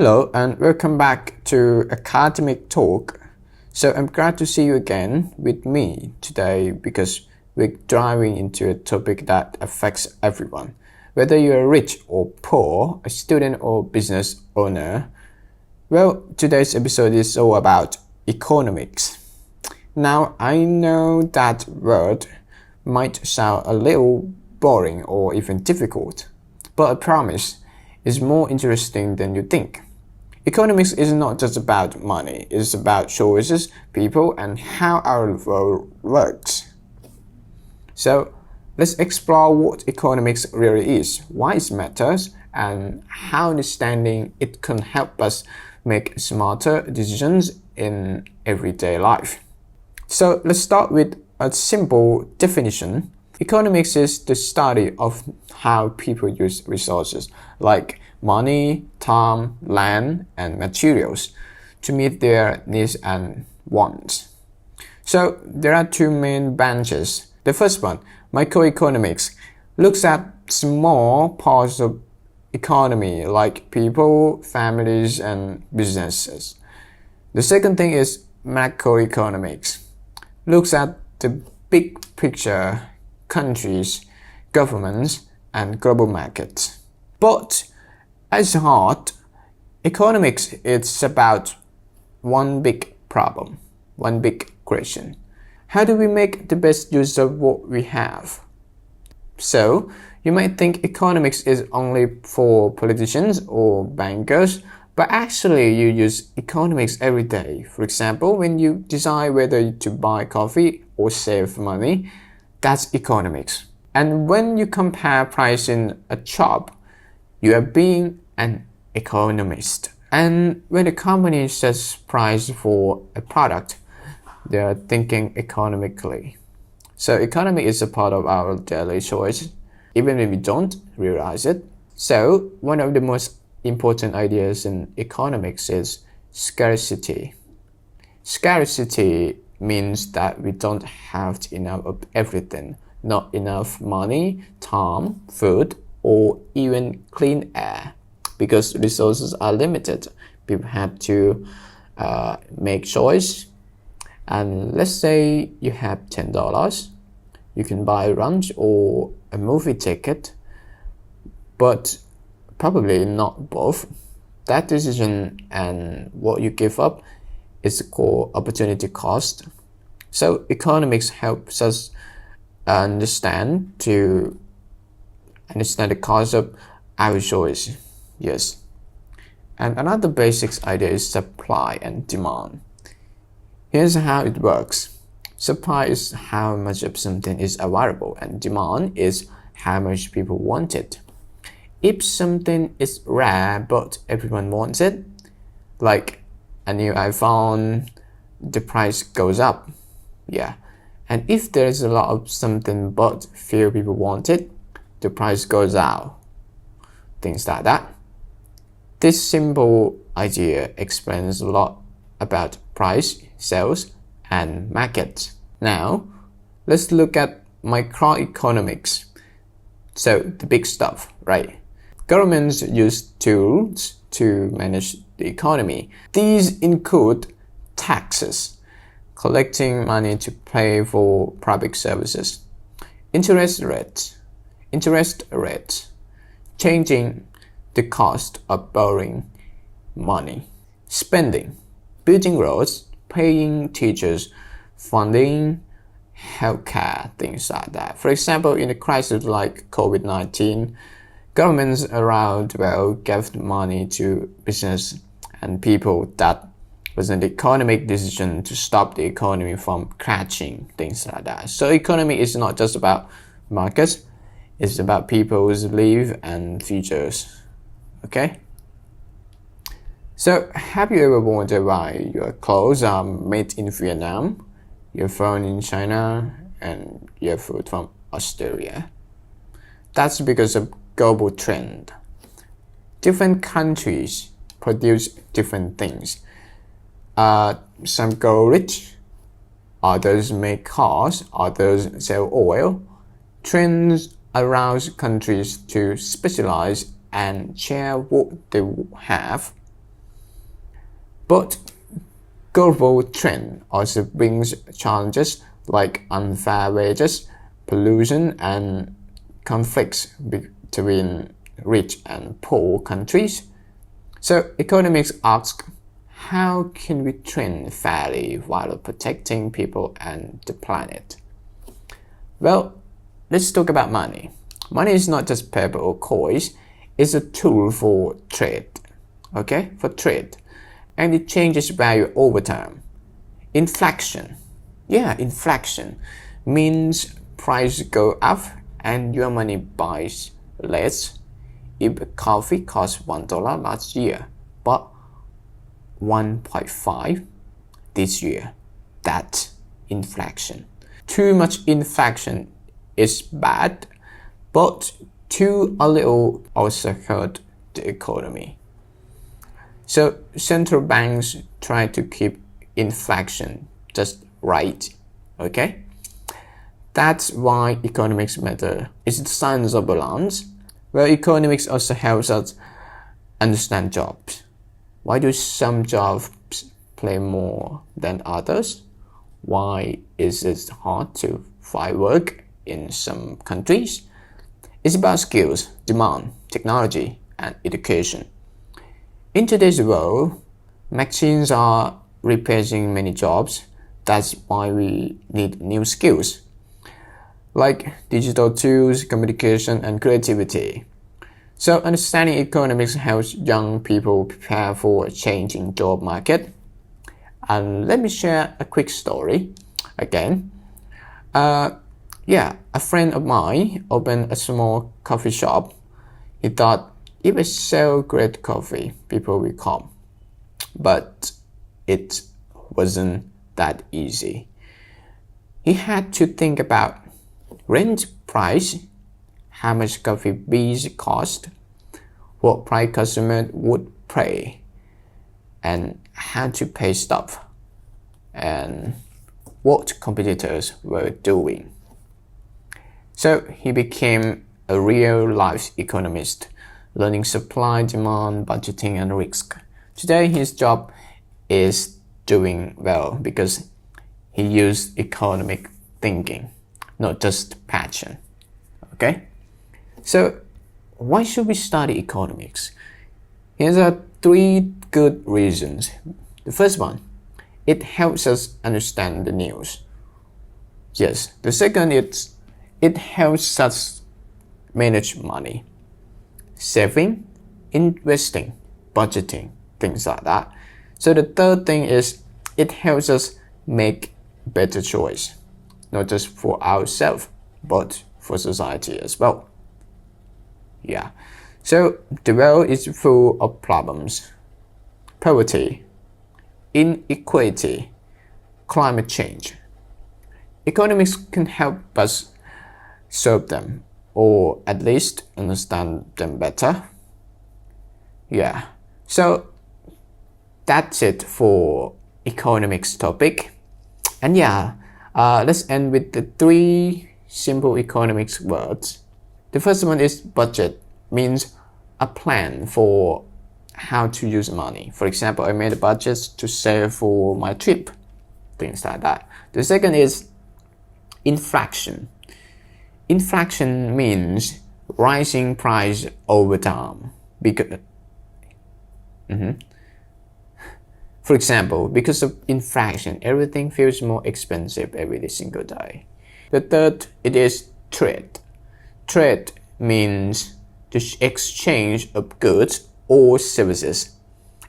Hello and welcome back to Academic Talk. So I'm glad to see you again with me today because we're diving into a topic that affects everyone. Whether you're rich or poor, a student or business owner, well, today's episode is all about economics. Now, I know that word might sound a little boring or even difficult, but I promise it's more interesting than you think. Economics is not just about money, it's about choices, people, and how our world works. So, let's explore what economics really is, why it matters, and how understanding it can help us make smarter decisions in everyday life. So, let's start with a simple definition. Economics is the study of how people use resources like money, time, land, and materials to meet their needs and wants. So there are two main branches. The first one, microeconomics, looks at small parts of economy like people, families, and businesses. The second thing is macroeconomics, looks at the big picture, countries, governments, and global markets. But at its heart, economics is about one big problem, one big question. How do we make the best use of what we have? So, you might think economics is only for politicians or bankers, but actually you use economics every day. For example, when you decide whether to buy coffee or save money, that's economics. And when you compare price in a shop, you are being an economist. And when a company sets price for a product, they are thinking economically. So economy is a part of our daily choice, even when we don't realize it. So one of the most important ideas in economics is scarcity. Scarcity means that we don't have enough of everything, not enough money, time, food, or even clean air. Because resources are limited, people have to make choice. And let's say you have $10, you can buy lunch or a movie ticket, but probably not both. That decision and what you give up is called opportunity cost. So economics helps us understand the cost of our choice. Yes. And another basic idea is supply and demand. Here's how it works. Supply is how much of something is available, and demand is how much people want it. If something is rare but everyone wants it, like a new iPhone, the price goes up. Yeah. And if there's a lot of something but few people want it, the price goes out. Things like that. This simple idea explains a lot about price, sales, and markets. Now, let's look at microeconomics. So, the big stuff, right? Governments use tools to manage the economy. These include taxes, collecting money to pay for public services, interest rates, changing the cost of borrowing money, spending, building roads, paying teachers, funding healthcare, things like that. For example, in a crisis like COVID-19, governments around the world gave money to business and people. That was an economic decision to stop the economy from crashing, things like that. So economy is not just about markets, it's about people's lives and futures. Okay? So, have you ever wondered why your clothes are made in Vietnam, your phone in China, and your food from Australia? That's because of global trend. Different countries produce different things. Some go rich, others make cars, others sell oil. Trends arouse countries to specialize and share what they have. But global trend also brings challenges like unfair wages, pollution, and conflicts between rich and poor countries. So economics asks, how can we trend fairly while protecting people and the planet? Well, let's talk about money. Money is not just paper or coins, it's a tool for trade. Okay, for trade. And it changes value over time. Inflation. Yeah, inflation means prices go up and your money buys less. If coffee cost $1 last year, but 1.5 this year, that's inflation. Too much inflation is bad, but too little also hurt the economy. So central banks try to keep inflation just right, okay? That's why economics matter. It's the science of balance. Well, economics also helps us understand jobs. Why do some jobs pay more than others? Why is it hard to find work in some countries? It's about skills, demand, technology, and education. In today's world, machines are replacing many jobs. That's why we need new skills, like digital tools, communication, and creativity. So understanding economics helps young people prepare for a changing job market. And let me share a quick story again. A friend of mine opened a small coffee shop. He thought, if I sell great coffee, people will come. But it wasn't that easy. He had to think about rent price, how much coffee beans cost, what price customer would pay, and how to pay stuff, and what competitors were doing. So he became a real-life economist, learning supply, demand, budgeting, and risk. Today his job is doing well because he used economic thinking, not just passion. Okay? So why should we study economics? Here are 3 good reasons. The first one, it helps us understand the news. Yes. The second is it helps us manage money, saving, investing, budgeting, things like that. So the third thing is it helps us make better choice, not just for ourselves, but for society as well. Yeah. So the world is full of problems. Poverty, inequality, climate change. Economics can help us solve them, or at least understand them better. Yeah. So that's it for economics topic. And let's end with the 3 simple economics words. The first one is budget, means a plan for how to use money. For example, I made a budget to save for my trip, things like that. The second is inflation. Inflation means rising price over time. For example, because of inflation, everything feels more expensive every single day. The third, it is trade. Trade means the exchange of goods or services.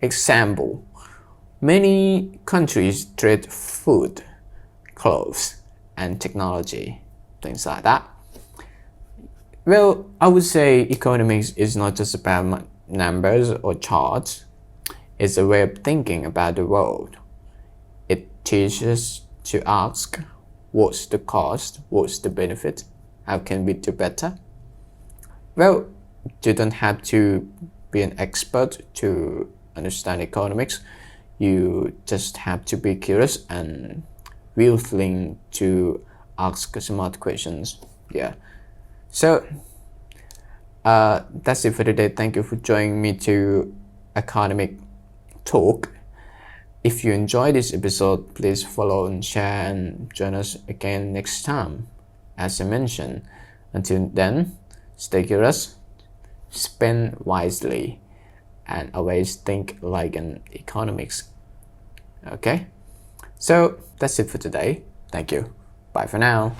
Example, many countries trade food, clothes, and technology, things like that. Well, I would say economics is not just about numbers or charts. It's a way of thinking about the world. It teaches us to ask, what's the cost, what's the benefit, how can we do better? Well, you don't have to be an expert to understand economics. You just have to be curious and willing to ask smart questions. Yeah. So that's it for today. Thank you for joining me to Academic Talk. If you enjoyed this episode, please follow and share and join us again next time. As I mentioned, until then, stay curious, spend wisely, and always think like an economist. Okay? So that's it for today. Thank you. Bye for now.